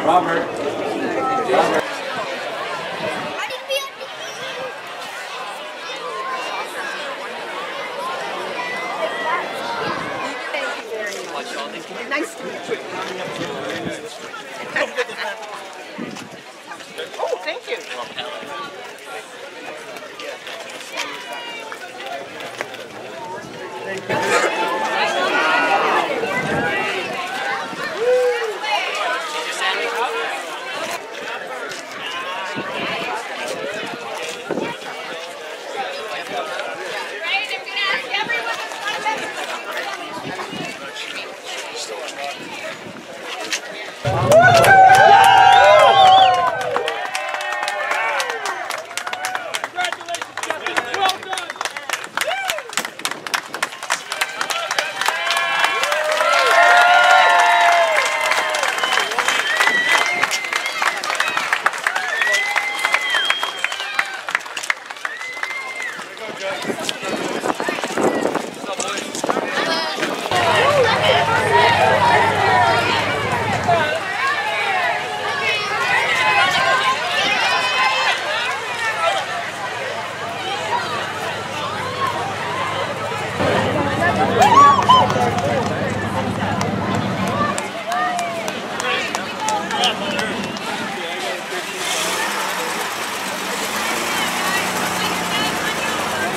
Robert. Nice to meet you. Oh, thank you.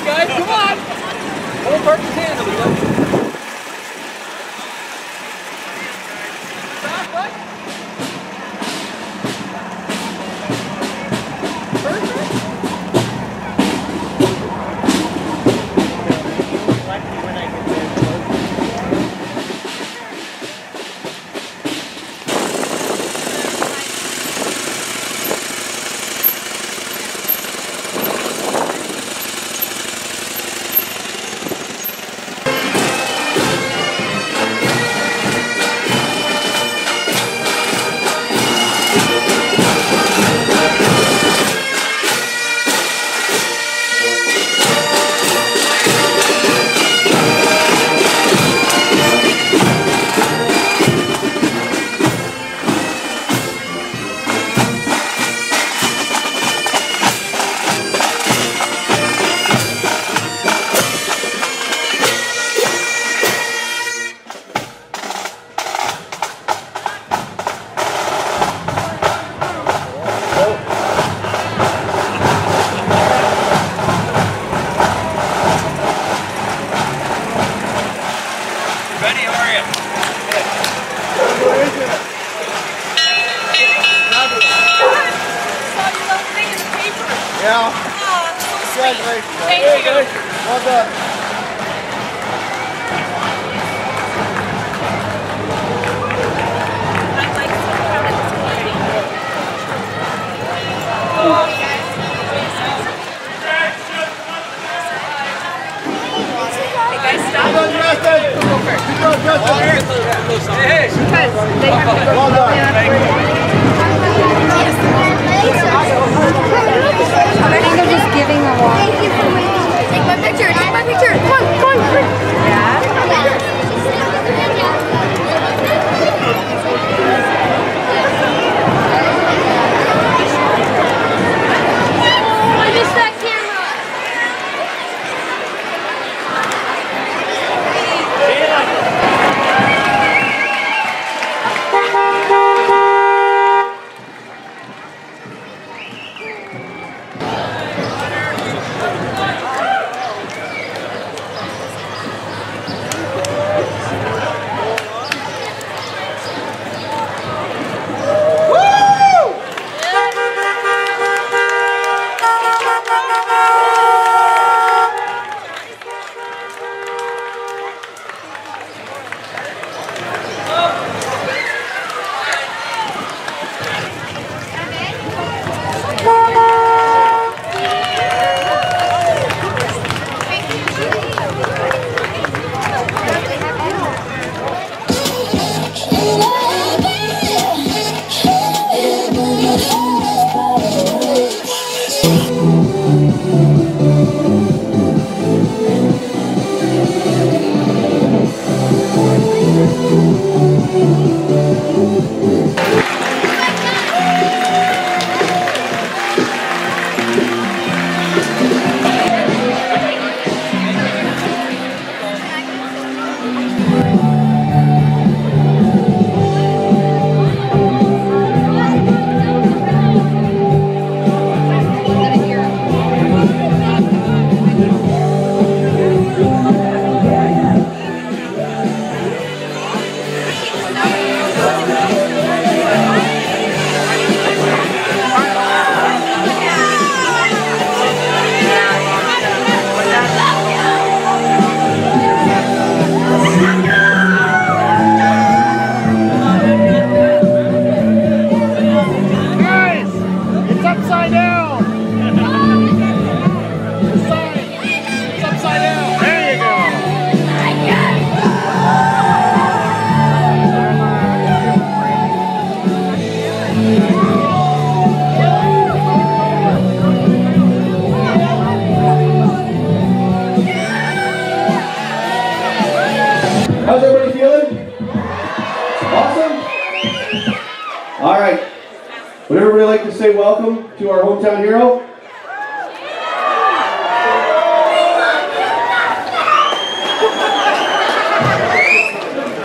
Guys, come on! Whole purpose handle, you know? Stop, what? Yeah. Congratulations. Thank you. Well done. Hey guys, stop. Well done, Justin. Go first. Hey, Because they have to go Well done. I think they're just giving a walk. take my picture. Take my picture. Come on, come on. Yeah. I missed that camera. How's everybody feeling? Awesome? All right. Would everybody like to say welcome to our hometown hero?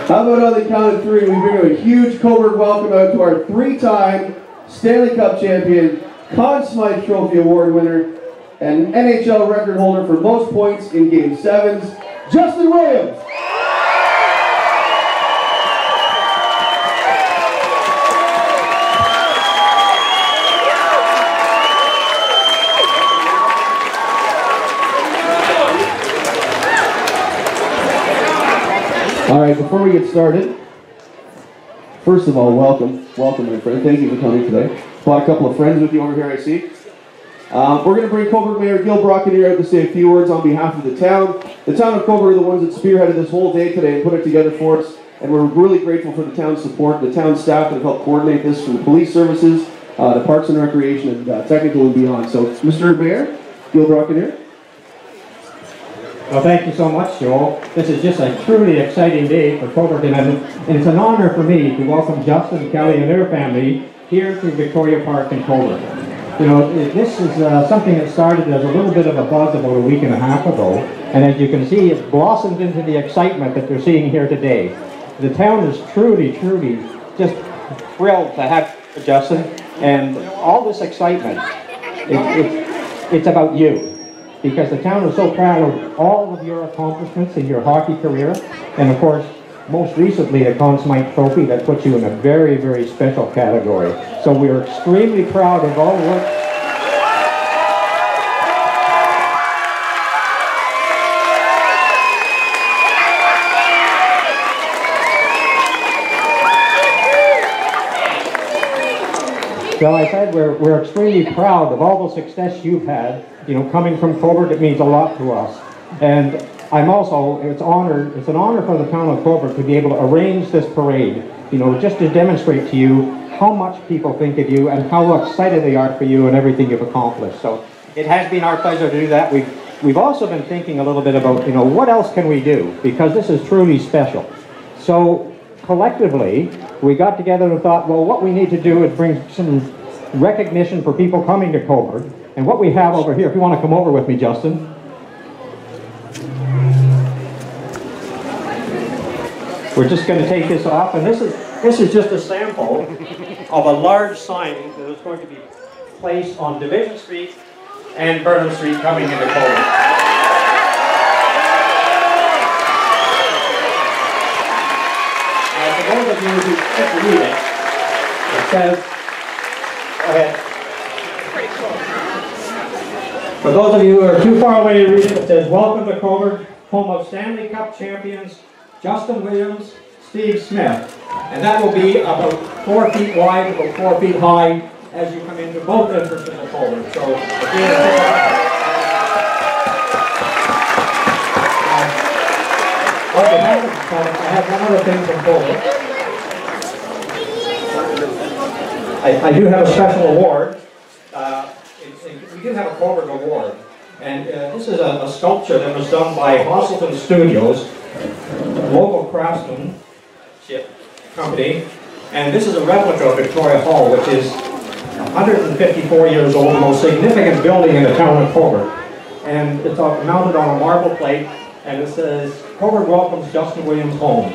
How about on the count of 3, we bring a huge Cobourg welcome out to our 3-time Stanley Cup champion, Conn Smythe Trophy award winner, and NHL record holder for most points in Game 7s, Justin Williams. All right, before we get started, first of all, welcome, my friend. Thank you for coming today. Brought a couple of friends with you over here, I see. We're going to bring Cobourg Mayor Mayor Brocanier out to say a few words on behalf of the town. The Town of Cobourg are the ones that spearheaded this whole day today and put it together for us, and we're really grateful for the town's support, the town staff that have helped coordinate this, from the police services, the Parks and Recreation, and technical and beyond. So, Mr. Mayor, Mayor Brocanier. Well, thank you so much, Joel. This is just a truly exciting day for Cobourg, and it's an honor for me to welcome Justin, Kelly, and their family here to Victoria Park in Cobourg. You know, this is something that started as a little bit of a buzz about a week and a half ago, and as you can see, it blossomed into the excitement that they're seeing here today. The town is truly just thrilled to have Justin, and all this excitement, it's about you. Because the town is so proud of all of your accomplishments in your hockey career, and of course, most recently the Conn Smythe Trophy that puts you in a very, very special category. So we are extremely proud of all the work. So I said we're extremely proud of all the success you've had. You know, coming from Cobourg, it means a lot to us. And I'm also, it's an honor for the Town of Cobourg to be able to arrange this parade, you know, just to demonstrate to you how much people think of you and how excited they are for you and everything you've accomplished. So it has been our pleasure to do that. We've also been thinking a little bit about, you know, what else can we do? Because this is truly special. So collectively, we got together and thought, well, what we need to do is bring some recognition for people coming to Cobourg. And what we have over here, if you want to come over with me, Justin. We're just going to take this off, and this is just a sample of a large sign that is going to be placed on Division Street and Burnham Street coming into Cobourg. Now, for those of you who can't read it, it says, go ahead. For those of you who are too far away to read it, it says, "Welcome to Cobourg, home of Stanley Cup champions Justin Williams, Steve Smith." And that will be about 4 feet wide, about 4 feet high, as you come into both entrances of Cobourg. So, I have one other thing from Cobourg. I do have a special award. We do have a Cobourg award, and this is a sculpture that was done by Hosselton Studios, local craftsmanship company, and this is a replica of Victoria Hall, which is 154 years old, the most significant building in the town of Cobourg, and it's mounted on a marble plate, and it says, "Cobourg welcomes Justin Williams home."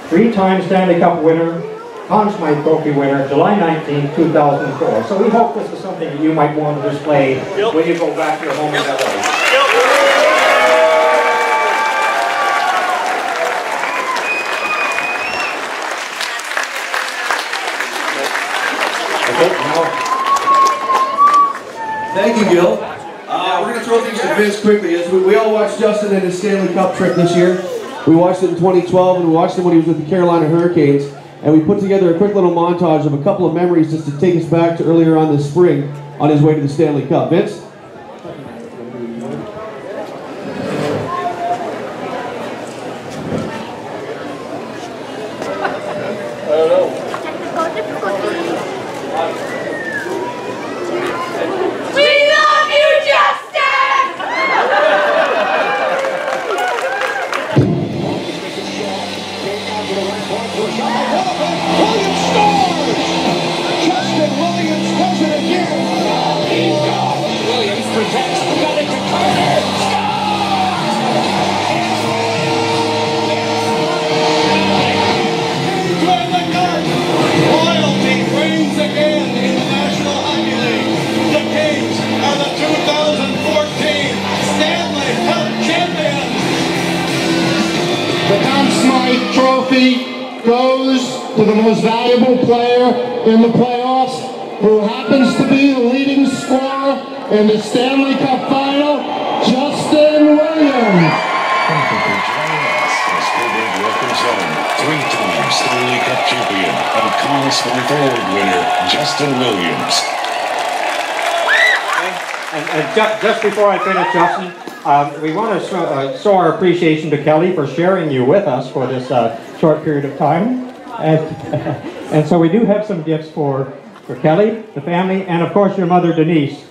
3-time Stanley Cup winner, Conn Smythe Trophy winner, July 19, 2004. So we hope this is something that you might want to display when you go back to your home in LA. Thank you, Gil. We're going to throw things to Vince quickly. As we all watched Justin and his Stanley Cup trip this year. We watched it in 2012, and we watched him when he was with the Carolina Hurricanes. And we put together a quick little montage of a couple of memories just to take us back to earlier on this spring on his way to the Stanley Cup. Vince? Williams scores! Justin Williams does it again! Williams protects, got it to Carter! Royalty reigns again in the National Hockey League. The Kings are the 2014 Stanley Cup champions. The Conn Smythe Trophy goes to the most valuable player in the playoffs, who happens to be the leading scorer in the Stanley Cup final, Justin Williams. Thank you for joining us as Cobourg welcomes home three-time Stanley Cup champion and Conn Smythe Award winner, Justin Williams. And just before I finish, Justin, we want to show our appreciation to Kelly for sharing you with us for this short period of time. And so we do have some gifts for Kelly, the family, and of course your mother, Denise,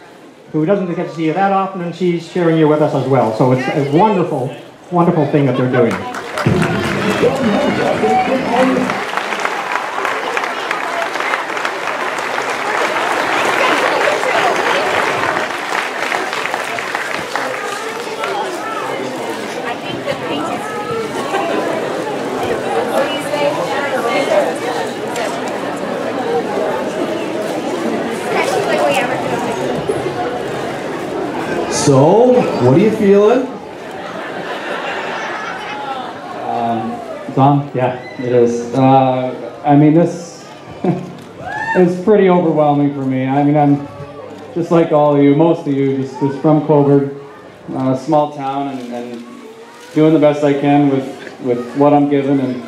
who doesn't get to see you that often, and she's sharing you with us as well. So it's a wonderful, wonderful thing that they're doing. So, what are you feeling? Tom? Yeah, it is. I mean, this is pretty overwhelming for me. I mean, I'm just like all of you, most of you, just from Cobourg, small town, and doing the best I can with what I'm given, and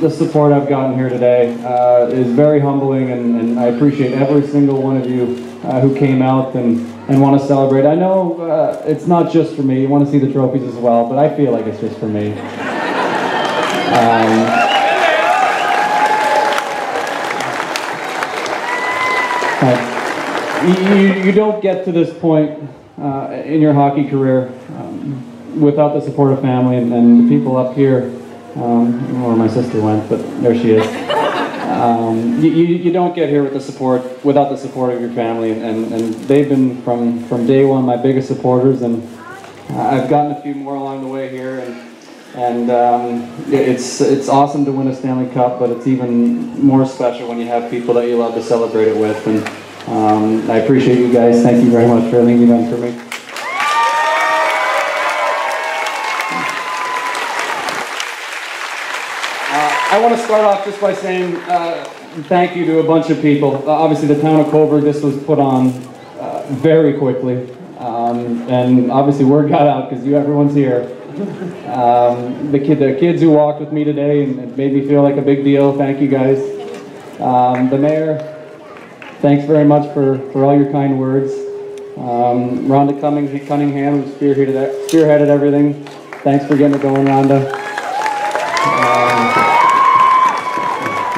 the support I've gotten here today is very humbling, and I appreciate every single one of you who came out and want to celebrate. I know it's not just for me. You want to see the trophies as well, but I feel like it's just for me. You don't get to this point in your hockey career without the support of family and the people up here. I don't know where my sister went, but there she is. You don't get here with without the support of your family, and they've been from day one my biggest supporters, and I've gotten a few more along the way here, and it's awesome to win a Stanley Cup, but it's even more special when you have people that you love to celebrate it with, and I appreciate you guys. Thank you very much for everything you've done for me. I want to start off just by saying thank you to a bunch of people. Obviously, the Town of Cobourg, this was put on very quickly. And obviously, word got out because everyone's here. The kids who walked with me today and it made me feel like a big deal. Thank you, guys. The mayor, thanks very much for all your kind words. Rhonda Cunningham, who spearheaded everything. Thanks for getting it going, Rhonda.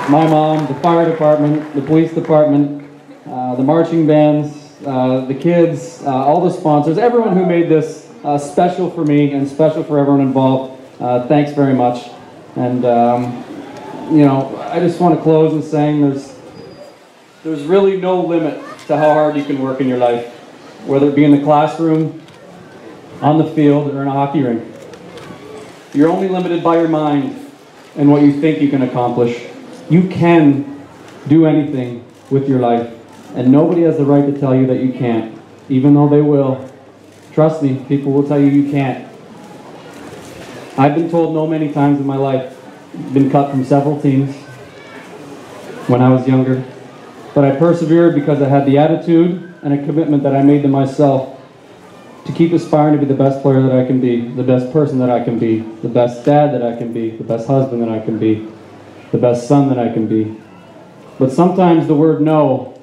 My mom, the fire department, the police department, the marching bands, the kids, all the sponsors, everyone who made this special for me and special for everyone involved. Thanks very much. And you know, I just want to close with saying there's really no limit to how hard you can work in your life, whether it be in the classroom, on the field, or in a hockey rink. You're only limited by your mind and what you think you can accomplish. You can do anything with your life, and nobody has the right to tell you that you can't, even though they will. Trust me, people will tell you you can't. I've been told no many times in my life. Been cut from several teams when I was younger, but I persevered because I had the attitude and a commitment that I made to myself to keep aspiring to be the best player that I can be, the best person that I can be, the best dad that I can be, the best husband that I can be, the best son that I can be. But sometimes the word no,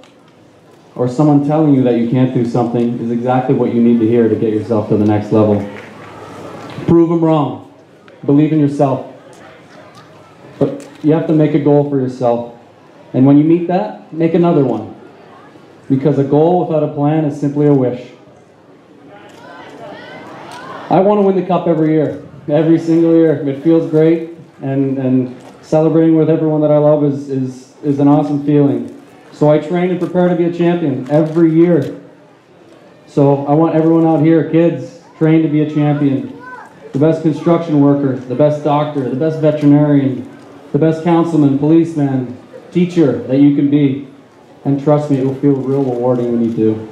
or someone telling you that you can't do something, is exactly what you need to hear to get yourself to the next level. Prove them wrong. Believe in yourself. But you have to make a goal for yourself. And when you meet that, make another one. Because a goal without a plan is simply a wish. I want to win the cup every year. Every single year. It feels great. And celebrating with everyone that I love is an awesome feeling. So I train and prepare to be a champion every year. So I want everyone out here, kids, train to be a champion. The best construction worker, the best doctor, the best veterinarian, the best councilman, policeman, teacher that you can be. And trust me, it will feel real rewarding when you do.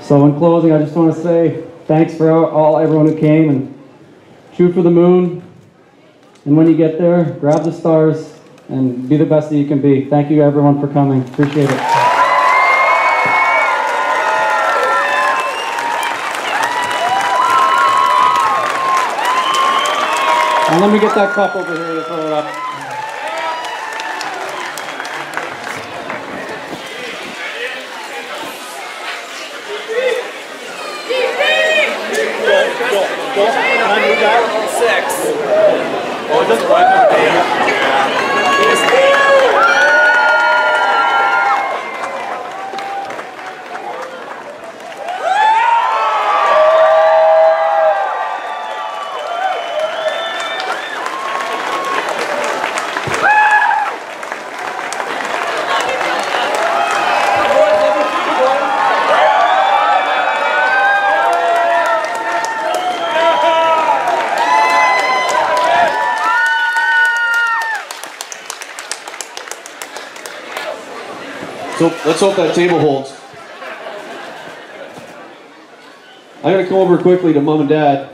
So in closing, I just want to say thanks for everyone who came, and shoot for the moon. And when you get there, grab the stars and be the best that you can be. Thank you everyone for coming. Appreciate it. And let me get that cup over here to throw it up. Oh, just one. So let's hope that table holds. I'm going to come over quickly to Mom and Dad.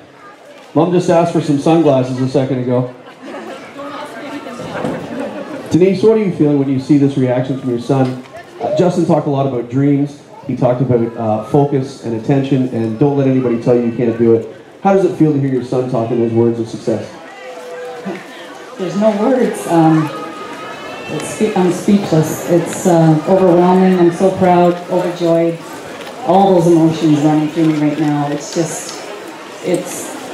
Mom just asked for some sunglasses a second ago. Denise, what are you feeling when you see this reaction from your son? Justin talked a lot about dreams. He talked about focus and attention, and don't let anybody tell you you can't do it. How does it feel to hear your son talking those words of success? There's no words. I'm speechless. It's overwhelming. I'm so proud, overjoyed. All those emotions running through me right now.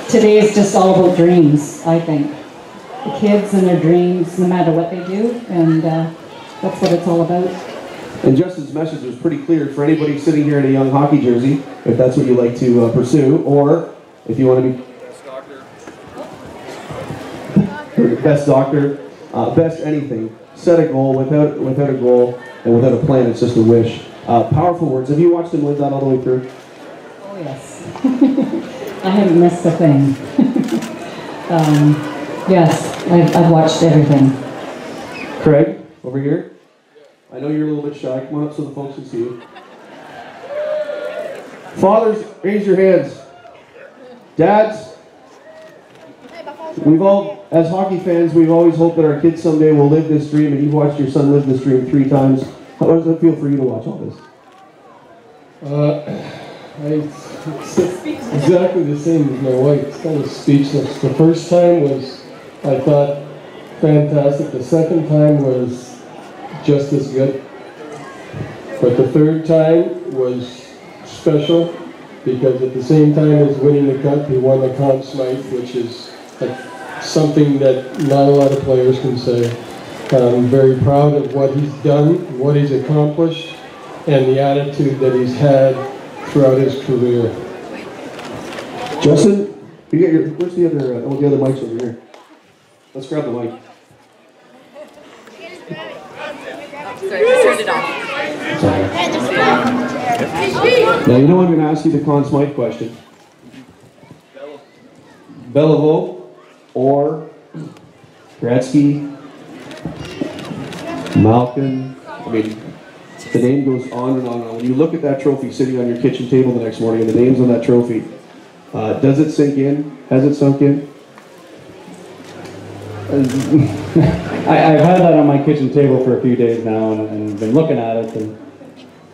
Today is just all about dreams, I think. The kids and their dreams, no matter what they do, and that's what it's all about. And Justin's message was pretty clear for anybody sitting here in a young hockey jersey, if that's what you like to pursue, or if you want to be best doctor, best anything. Set a goal. Without a goal and without a plan, it's just a wish. Powerful words. Have you watched him live that all the way through? Oh yes. I haven't missed a thing. Yes, I've watched everything. Craig, over here. I know you're a little bit shy. Come on up so the folks can see you. Fathers, raise your hands. Dads, we've all, as hockey fans, we've always hoped that our kids someday will live this dream, and you've watched your son live this dream 3 times. How does it feel for you to watch all this? It's exactly the same as my wife. It's kind of speechless. The first time was, I thought, fantastic. The second time was just as good. But the third time was special because at the same time as winning the cup, he won the Conn Smythe, which is something that not a lot of players can say. I'm very proud of what he's done, what he's accomplished, and the attitude that he's had throughout his career. Justin, you get your, where's the other mics over here? Let's grab the mic. Sorry, just turned it off. Now you know I'm going to ask you the Conn Smythe question. Beliveau or Gretzky, Malkin, I mean, the name goes on and on and on. When you look at that trophy sitting on your kitchen table the next morning and the name's on that trophy, does it sink in? Has it sunk in? I've had that on my kitchen table for a few days now and been looking at it, and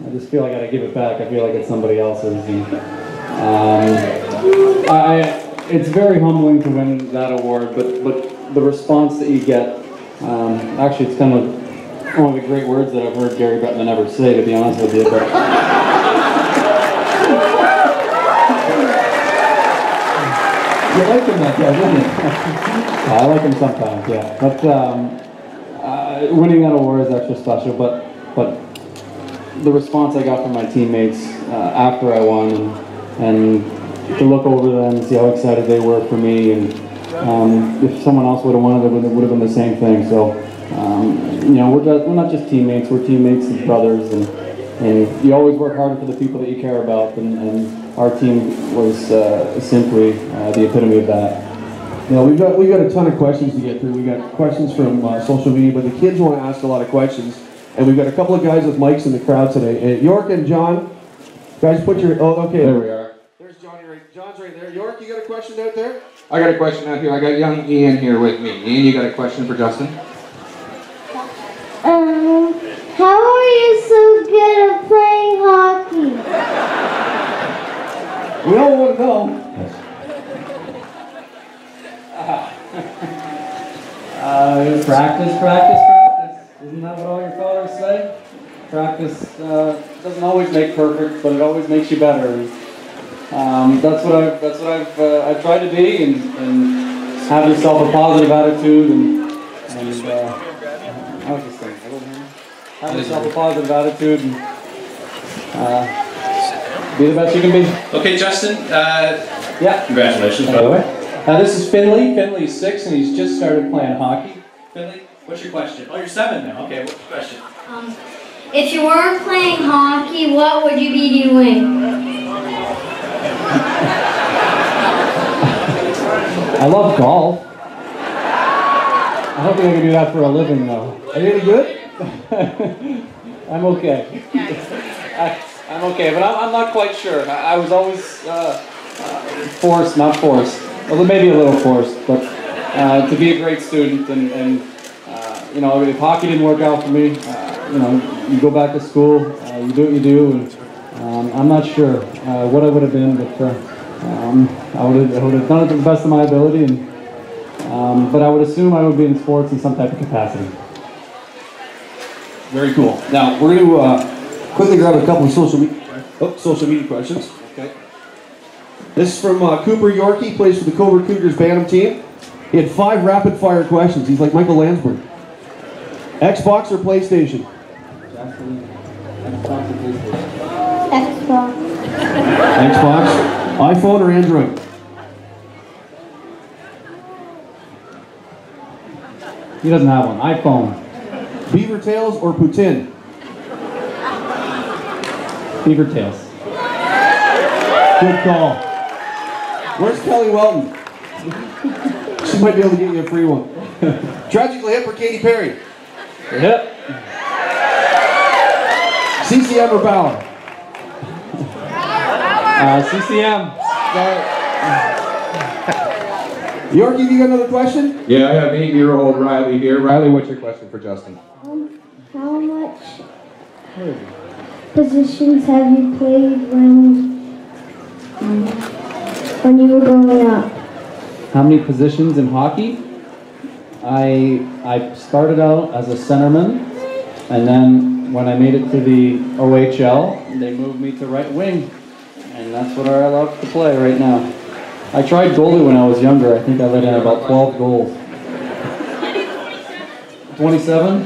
I just feel like I gotta give it back. I feel like it's somebody else's. And, it's very humbling to win that award, but the response that you get, actually it's kind of one of the great words that I've heard Gary Bettman ever say, to be honest with you. But You like him that guy, didn't you? I like him sometimes, yeah. But winning that award is extra special. But the response I got from my teammates after I won, and to look over them and see how excited they were for me, and If someone else would have won it, it would have been the same thing. So, you know, we're not just teammates, we're teammates and brothers, and you always work harder for the people that you care about, and our team was simply the epitome of that. Now, we've got a ton of questions to get through. We got questions from social media, but the kids want to ask a lot of questions, and we've got a couple of guys with mics in the crowd today. York and John, guys, put your, oh, okay. There we are. There's Johnny, John's right there. York, you got a question out there? I got a question out here. I got young Ian here with me. Ian, you got a question for Justin? How are you so good at playing hockey? We all want to know. Practice. Isn't that what all your fathers say? Practice doesn't always make perfect, but it always makes you better. And, that's what I've tried to be, and have yourself a positive attitude, and how's this thing? Have yourself a positive attitude, and be the best you can be. Okay, Justin. Yeah. Congratulations, by the way. This is Finley. Finley's 6, and he's just started playing hockey. Finley, what's your question? Oh, you're 7 now. Okay, what's your question? If you weren't playing hockey, what would you be doing? I love golf. I don't think I can do that for a living, though. Are you any good? I'm okay. I'm okay, but I'm not quite sure. I was always not forced. Well, maybe a little forced, but to be a great student, and you know, if hockey didn't work out for me, you know, you go back to school, you do what you do, and I'm not sure what I would have been, but I would have done it to the best of my ability, and but I would assume I would be in sports in some type of capacity. Very cool. Now, we're going to quickly grab a couple of social media questions. Okay. This is from Cooper Yorkie, plays for the Cobourg Cougars Bantam team. He had 5 rapid-fire questions. He's like Michael Landsberg. Xbox or PlayStation? Xbox. Xbox. iPhone or Android? He doesn't have one. iPhone. Beaver Tails or Poutine? Beaver Tails. Good call. Where's Kelly Welton? She might be able to get you a free one. Tragically hip or Katy Perry? Hip. CCM or Bauer? CCM. Yorkie, you got another question? Yeah, I have 8-year-old Riley here. Riley, what's your question for Justin? How much positions have you played when you were growing up? How many positions in hockey? I started out as a centerman, and then when I made it to the OHL, they moved me to right wing, and that's what I love to play right now. I tried goalie when I was younger. I think I let in about 12 goals. 27?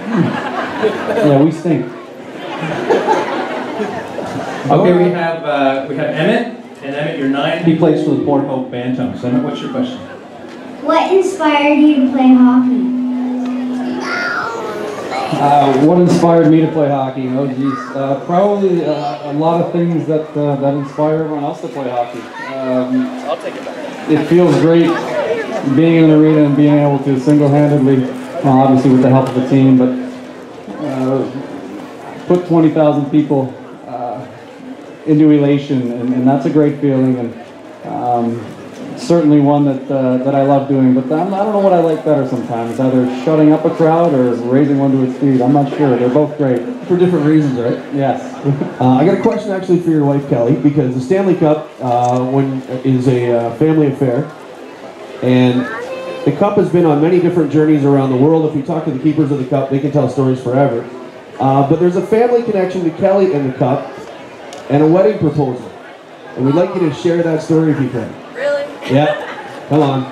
Yeah, we stink. Okay, we have Emmett. And Emmett, you're 9. He plays for the Port Hope Bantams. Emmett, what's your question? What inspired you to play hockey? What inspired me to play hockey? Oh, geez. Probably a lot of things that inspire everyone else to play hockey. I'll take it back. It feels great being in an arena and being able to single-handedly, well, obviously with the help of the team, but put 20,000 people into elation, and that's a great feeling, and certainly one that I love doing. But I don't know what I like better sometimes, either shutting up a crowd or raising one to its feet. I'm not sure. They're both great. For different reasons, right? Yes. I got a question actually for your wife, Kelly, because the Stanley Cup is a family affair, and the Cup has been on many different journeys around the world. If we talk to the keepers of the Cup, they can tell stories forever. But there's a family connection to Kelly and the Cup, and a wedding proposal. And we'd like you to share that story if you can. Really? Yeah. Come on.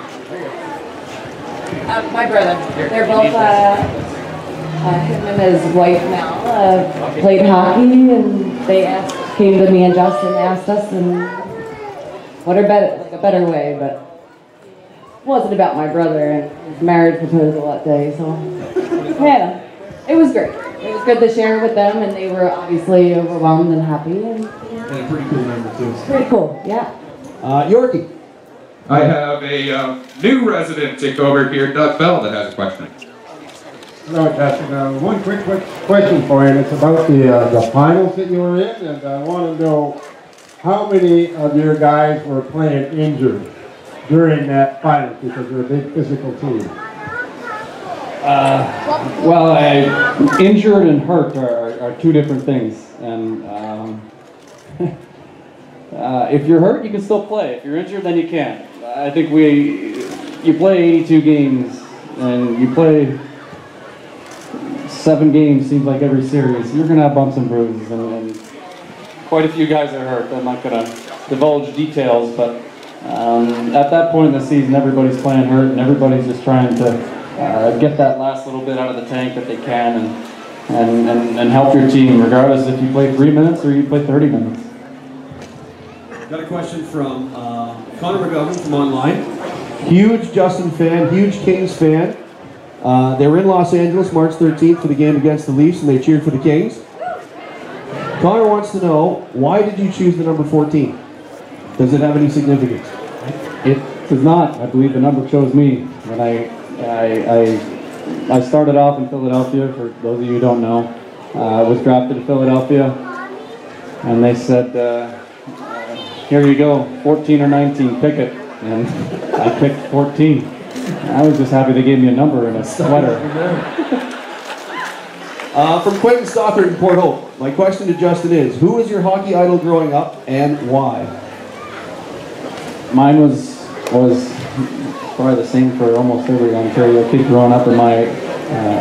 My brother. They're both, him and his wife now, played hockey, and they came to me and Justin, asked us, and what a better way, but wasn't about my brother and his marriage proposal that day, so yeah, it was great. It was good to share with them, and they were obviously overwhelmed and happy. And a pretty cool number too. Pretty cool, yeah. Yorkie. I have a new resident to Cobourg here, Doug Bell, that has a question. Hello, Justin. One quick question for you, and it's about the finals that you were in, and I want to know how many of your guys were playing injured during that finals, because you're a big physical team. Well, injured and hurt are two different things, and if you're hurt, you can still play. If you're injured, then you can't. I think you play 82 games, and you play 7 games, seems like every series. You're going to have bumps and bruises, and quite a few guys are hurt. I'm not going to divulge details, but at that point in the season, everybody's playing hurt, and everybody's just trying to get that last little bit out of the tank that they can, and help your team, regardless if you play 3 minutes or you play 30 minutes. Got a question from Connor McGovern from online. Huge Justin fan, huge Kings fan. They were in Los Angeles March 13th for the game against the Leafs, and they cheered for the Kings. Connor wants to know, why did you choose the number 14? Does it have any significance? It does not. I believe the number chose me. When I started off in Philadelphia, for those of you who don't know. I was drafted to Philadelphia, and they said, here you go, 14 or 19, pick it. And I picked 14. I was just happy they gave me a number and a sweater. From Quentin Stothard in Port Hope, my question to Justin is, who was your hockey idol growing up and why? Mine was probably the same for almost every Ontario kid growing up in my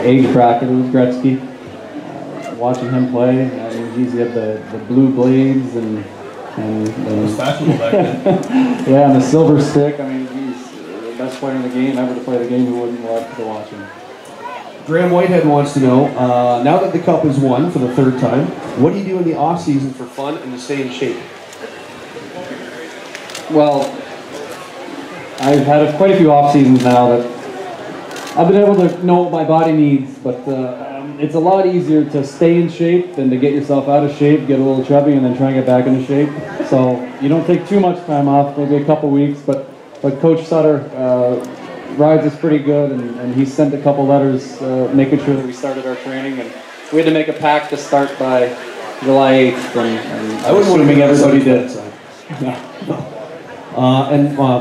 age bracket. It was Gretzky. Watching him play, I mean, he had the blue blades and yeah, and the silver stick. I mean, he's the best player in the game, ever to play the game. Who wouldn't love to watch him? Graham Whitehead wants to know, now that the Cup is won for the 3rd time, what do you do in the off season for fun and to stay in shape? Well, I've had quite a few off seasons now that I've been able to know what my body needs, but it's a lot easier to stay in shape than to get yourself out of shape, get a little chubby, and then try and get back into shape. So you don't take too much time off, maybe a couple weeks, but Coach Sutter rides us pretty good, and he sent a couple letters making sure that we started our training, and we had to make a pact to start by July 8th, and I was assuming everybody did. Yeah.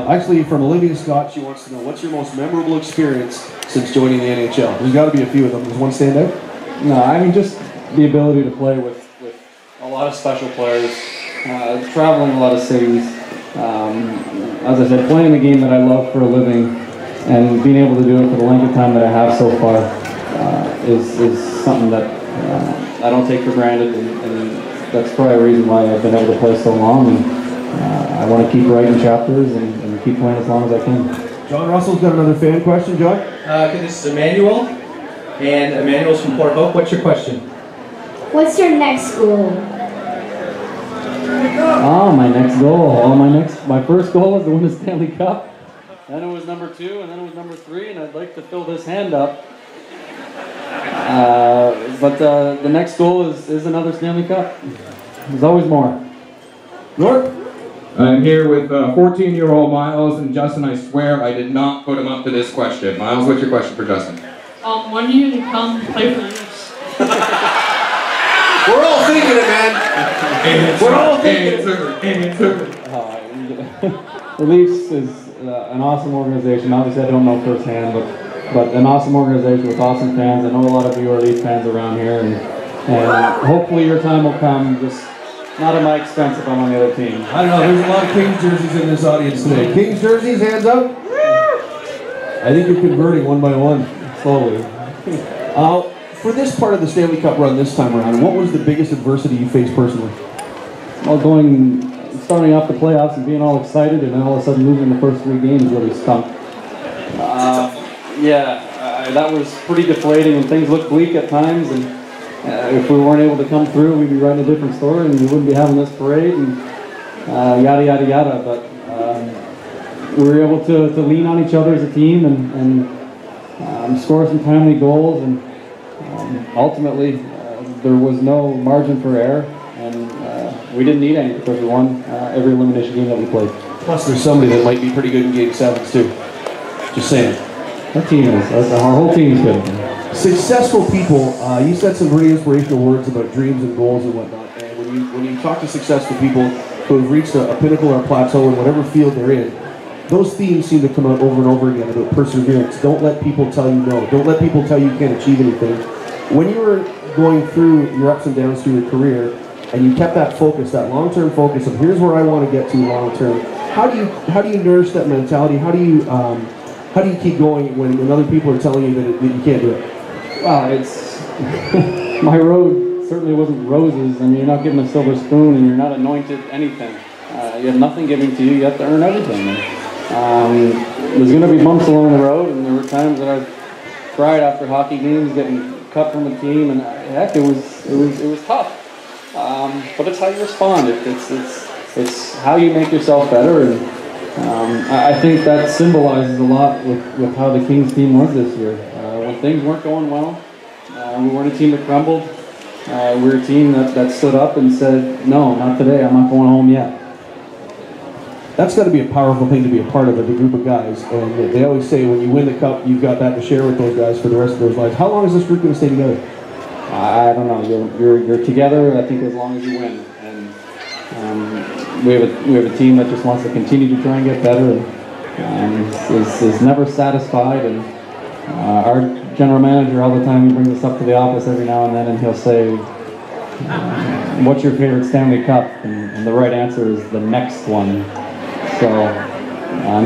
Actually, from Olivia Scott, she wants to know, what's your most memorable experience since joining the NHL? There's got to be a few of them. Does one stand out? No, I mean, just the ability to play with a lot of special players, traveling a lot of cities. As I said, playing the game that I love for a living, and being able to do it for the length of time that I have so far is something that I don't take for granted, and that's probably a reason why I've been able to play so long. And I want to keep writing chapters and keep playing as long as I can. John Russell's got another fan question. John? Okay, this is Emmanuel, and Emmanuel's from Port Hope. What's your question? What's your next goal? Oh, my next goal. Well, my first goal was to win the Stanley Cup. Then it was number 2, and then it was number 3, and I'd like to fill this hand up. But the next goal is another Stanley Cup. There's always more. North? I'm here with 14-year-old Miles, and Justin, I swear I did not put him up to this question. Miles, what's your question for Justin? When are you going to come play for the Leafs? We're all thinking it, man. We're all thinking it. The Leafs is an awesome organization. Obviously, I don't know firsthand, but an awesome organization with awesome fans. I know a lot of you are Leaf fans around here, and hopefully your time will come. Just not at my expense if I'm on the other team. I don't know, there's a lot of Kings jerseys in this audience today. Kings jerseys, hands up. I think you're converting one by one, slowly. For this part of the Stanley Cup run this time around, what was the biggest adversity you faced personally? Well, starting off the playoffs and being all excited, and then all of a sudden losing the first 3 games really stunk. That was pretty deflating, and things looked bleak at times, and if we weren't able to come through, we'd be writing a different story, and we wouldn't be having this parade, and yada, yada, yada. But we were able to lean on each other as a team and score some timely goals, and ultimately there was no margin for error, and we didn't need any because we won every elimination game that we played. Plus there's somebody that might be pretty good in Game 7s too. Just saying. Our team is, our whole team is good. Successful people, you said some really inspirational words about dreams and goals and whatnot, and when you talk to successful people who have reached a pinnacle or a plateau in whatever field they're in, those themes seem to come out over and over again about perseverance. Don't let people tell you no. Don't let people tell you can't achieve anything. When you were going through your ups and downs through your career, and you kept that focus, that long-term focus of here's where I want to get to long-term, how do you nourish that mentality? How do you keep going when other people are telling you that you can't do it? Well, it's my road certainly wasn't roses. I mean, you're not given a silver spoon, and you're not anointed anything. You have nothing given to you. You have to earn everything. There's going to be bumps along the road, and there were times that I've cried after hockey games, getting cut from a team, and heck, it was tough. But it's how you respond. It's how you make yourself better, and I think that symbolizes a lot with how the Kings team was this year. When things weren't going well, we weren't a team that crumbled. We were a team that stood up and said, no, not today, I'm not going home yet. That's got to be a powerful thing to be a part of, a group of guys. And they always say when you win the cup, you've got that to share with those guys for the rest of their lives. How long is this group going to stay together? I don't know. You're together, I think, as long as you win. And we have a team that just wants to continue to try and get better, and is never satisfied. And our general manager, all the time, he brings us up to the office every now and then, and he'll say, "What's your favorite Stanley Cup?" And the right answer is the next one. So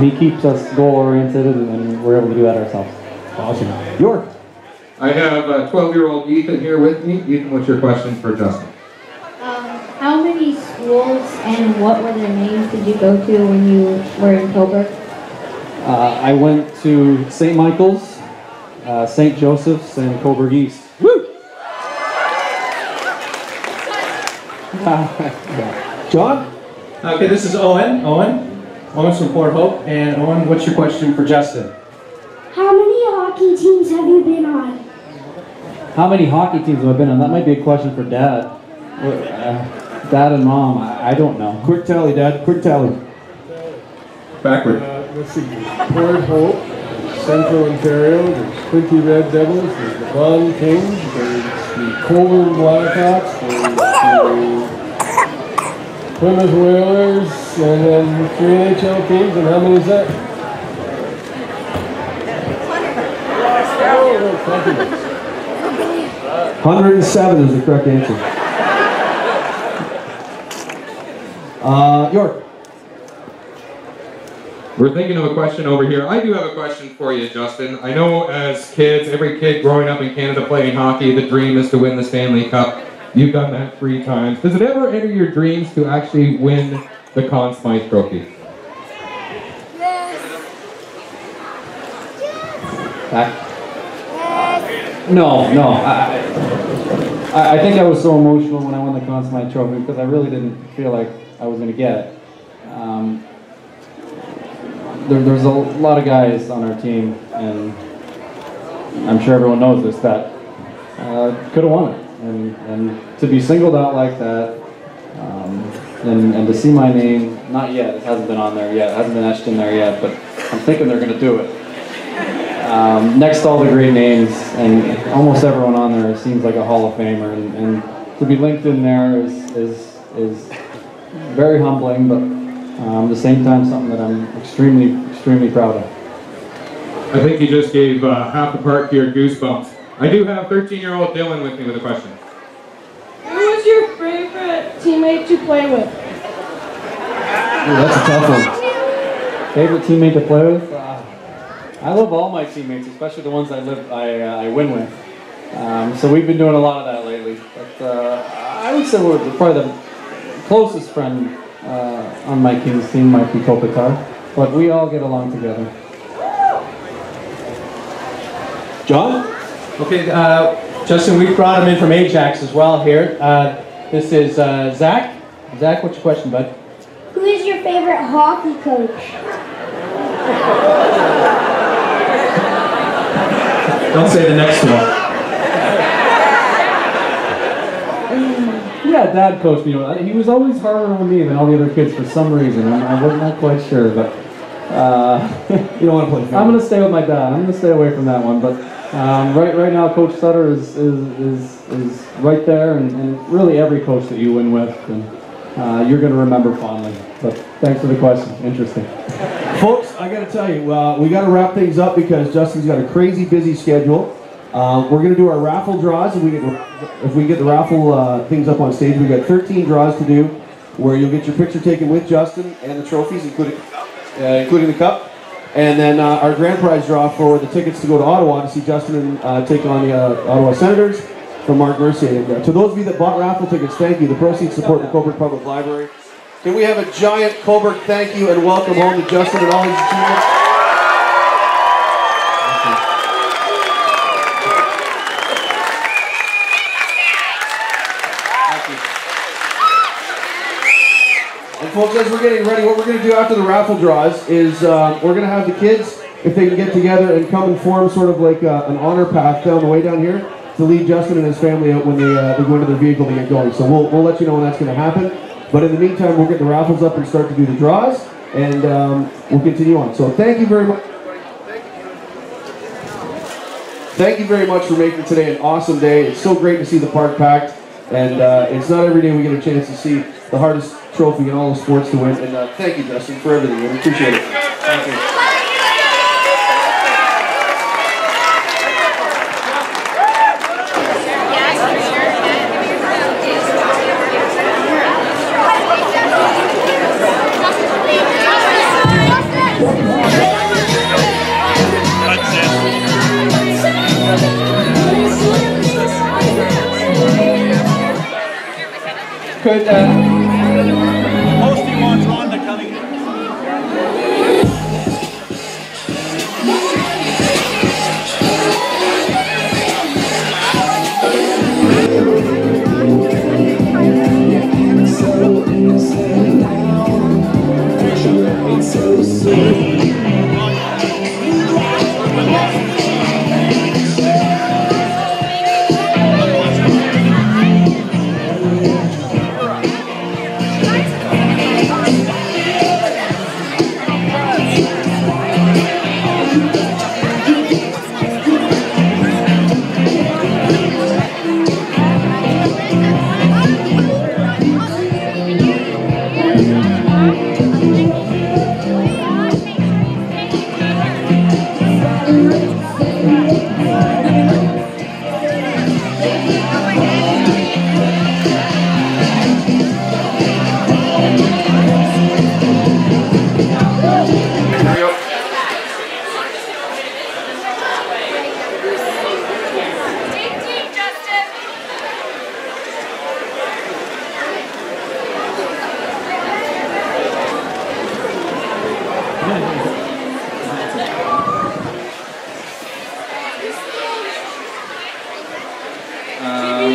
he keeps us goal-oriented, and we're able to do that ourselves. Awesome. York. I have 12-year-old Ethan here with me. Ethan, what's your question for Justin? How many schools and what were their names did you go to when you were in Cobourg? I went to St. Michael's, St. Joseph's, and Cobourg East. Woo! John? Okay, this is Owen. Owen's from Port Hope. And Owen, what's your question for Justin? How many hockey teams have you been on? How many hockey teams have I been on? That might be a question for Dad. Dad and Mom, I don't know. Quick tally, Dad. Quick tally. Backward. Let's see. Port Hope, Central Ontario, there's Quinty Red Devils, there's the Vaughan Kings, there's the Cobourg Blackhawks, there's the Plymouth Whalers, and then 3 NHL teams, and how many is that? 107 is the correct answer. York. We're thinking of a question over here. I do have a question for you, Justin. I know as kids, every kid growing up in Canada playing hockey, the dream is to win the Stanley Cup. You've done that 3 times. Does it ever enter your dreams to actually win the Conn Smythe Trophy? No. I think I was so emotional when I won the Conn Smythe Trophy because I really didn't feel like I was going to get it. There's a lot of guys on our team, and I'm sure everyone knows this, that could have won it. And to be singled out like that, and to see my name, not yet, it hasn't been on there yet, it hasn't been etched in there yet, but I'm thinking they're going to do it. Next to all the great names, and almost everyone on there seems like a Hall of Famer, and to be linked in there is very humbling, but at the same time something that I'm extremely proud of. I think you just gave half the park here goosebumps. I do have 13-year-old Dylan with me with a question. Who was your favorite teammate to play with? Ooh, that's a tough one. Favorite teammate to play with? I love all my teammates, especially the ones I win with. So we've been doing a lot of that lately. But I would say we're probably the closest friend on my Kings team might be Kopitar, but we all get along together. John? Okay, Justin, we brought him in from Ajax as well here. This is Zach. Zach, what's your question, bud? Who is your favorite hockey coach? Don't say the next one. Yeah, Dad coached me. He was always harder on me than all the other kids for some reason. I wasn't not quite sure, but you don't want to play. I'm going to stay with my dad. I'm going to stay away from that one. But right now, Coach Sutter is right there, and really every coach that you win with, and you're going to remember fondly. But thanks for the question. Interesting. Folks, I got to tell you, we got to wrap things up because Justin's got a crazy busy schedule. We're going to do our raffle draws. If we get the raffle things up on stage, we've got 13 draws to do, where you'll get your picture taken with Justin and the trophies, including the cup. And then our grand prize draw for the tickets to go to Ottawa to see Justin and take on the Ottawa Senators from Mark Mercier. And to those of you that bought raffle tickets, thank you. The proceeds support the Cobourg Public Library. Can we have a giant Cobourg thank you and welcome home to Justin and all his achievements? And folks, as we're getting ready, what we're going to do after the raffle draws is we're going to have the kids, if they can get together and come and form sort of like an honor path down the way down here to lead Justin and his family out when they go into their vehicle to get going. So we'll let you know when that's going to happen. But in the meantime, we'll get the raffles up and start to do the draws, and we'll continue on. So thank you very much. Thank you very much for making today an awesome day. It's so great to see the park packed, and it's not every day we get a chance to see the hardest trophy in all the sports to win. And thank you, Justin, for everything. We appreciate it. Thank you. Could hosting wants Rhonda coming in.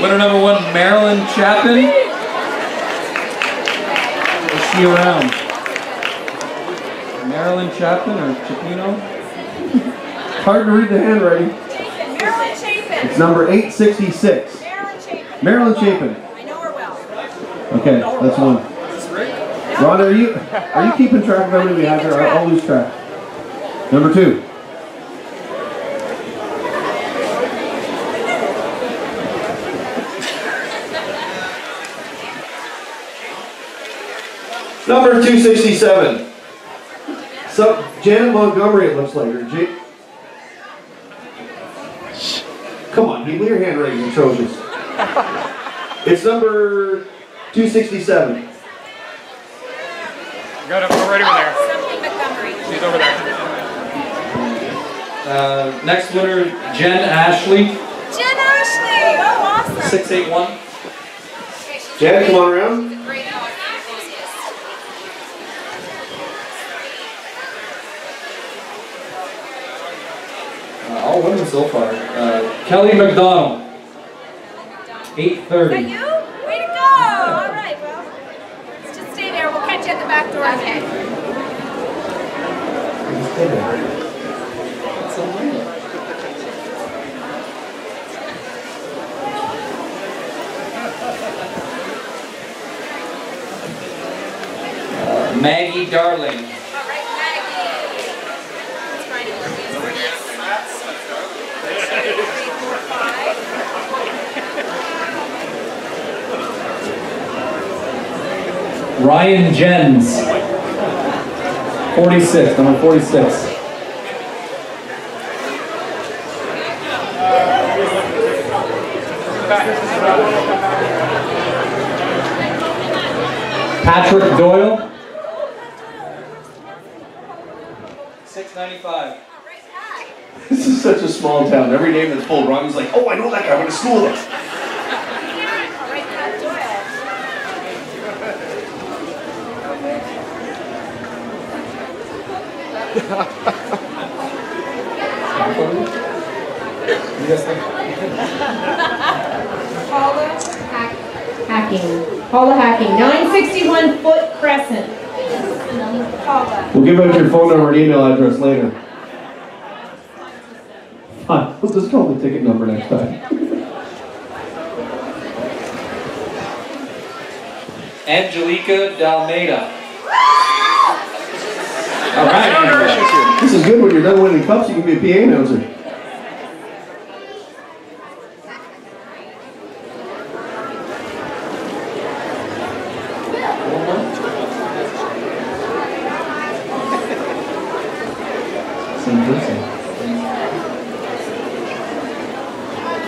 Winner number 1, Marilyn Chapin. Is she around? Marilyn Chapin or Chapino? Hard to read the handwriting. Marilyn Chapin. It's number 866. Marilyn Chapin. Marilyn Chapin. I know her well. Okay, that's one. Rhonda, are you keeping track of how many we have here? I'll lose track. Number 2. Number 267. So, Janet Montgomery, it looks like. Or Come on, people, your handwriting is atrocious. It's number 267. Got it, we're right over there. Something Montgomery. She's over there. Next winner, Jen Ashley. Jen Ashley. Oh, awesome. 681. Jen, come on around. Great enthusiast. All women so far. Kelly McDonald. 830. Is that you? Way to go! All right, well, let's just stay there. We'll catch you at the back door. Okay. Maggie Darling. Ryan Jens. 46, number 46. Patrick Doyle. 695. This is such a small town. Every name that's pulled wrong is like, oh, I know that guy. I went to school with him. Paula Hacking, 961 Foot Crescent. We'll give out your phone number and email address later. Fine, we'll just call the ticket number next time. Angelica Dalmeida. All right. This is good when you're done winning cups, you can be a PA announcer.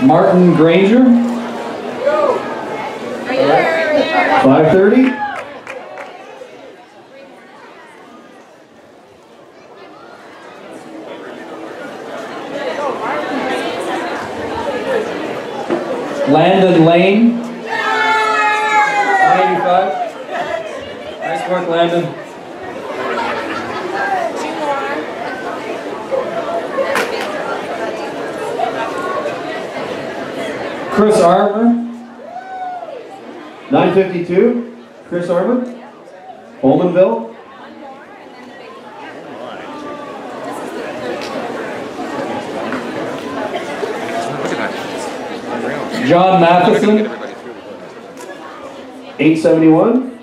Martin Granger. 5:30. Landon Lane. 185. Nice work, Landon. Chris Armour. 952. Chris Armour. Holmanville. John Matheson. 871.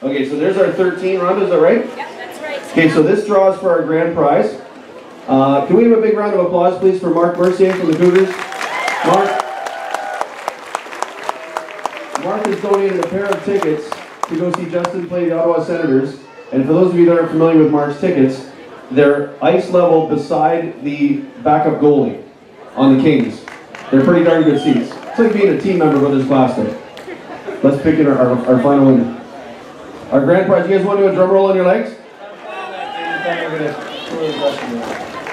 Okay, so there's our 13 round, is that right? Yep, that's right. Okay, so this draws for our grand prize. Can we have a big round of applause, please, for Mark Mercier from the Cougars? Mark has donated a pair of tickets to go see Justin play the Ottawa Senators. And for those of you that aren't familiar with Mark's tickets, they're ice level beside the backup goalie on the Kings. They're pretty darn good seats. It's like being a team member, but there's plastic. Let's pick in our final winner. Our grand prize. You guys want to do a drum roll on your legs?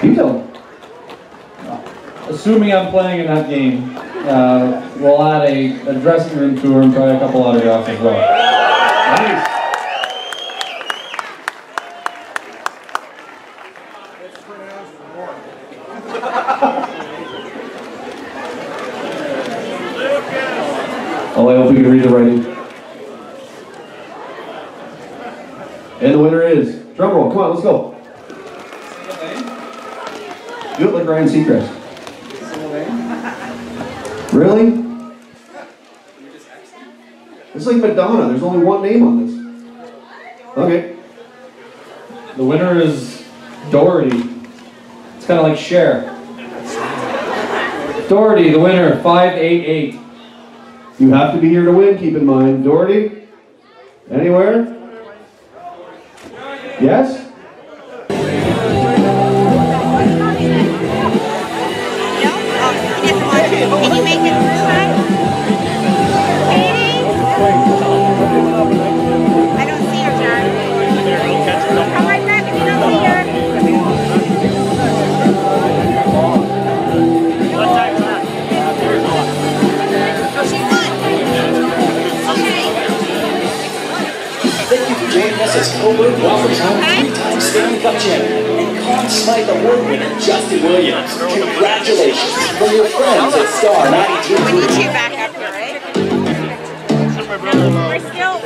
You tell them. Assuming I'm playing in that game, we'll add a dressing room tour and try a couple autographs as well. Nice. Oh, I hope you can read the writing. And the winner is, drum roll, come on, let's go. Do it like Ryan Seacrest. Really? It's like Madonna, there's only one name on this. Okay. The winner is Doherty. It's kind of like Cher. Doherty, the winner, 588. You have to be here to win, keep in mind. Doherty? Anywhere? Yes? Can you make it through, right? Katie? I don't see her, John. Come right back if you don't see her. What time's that? Oh, she won. Okay. Thank you for joining us as Cobourg welcomes home three-time Stanley Cup champion and Conn Smythe Award winner Justin Williams. Congratulations from your friends at Star 92. We need you back up here, right? No, we're still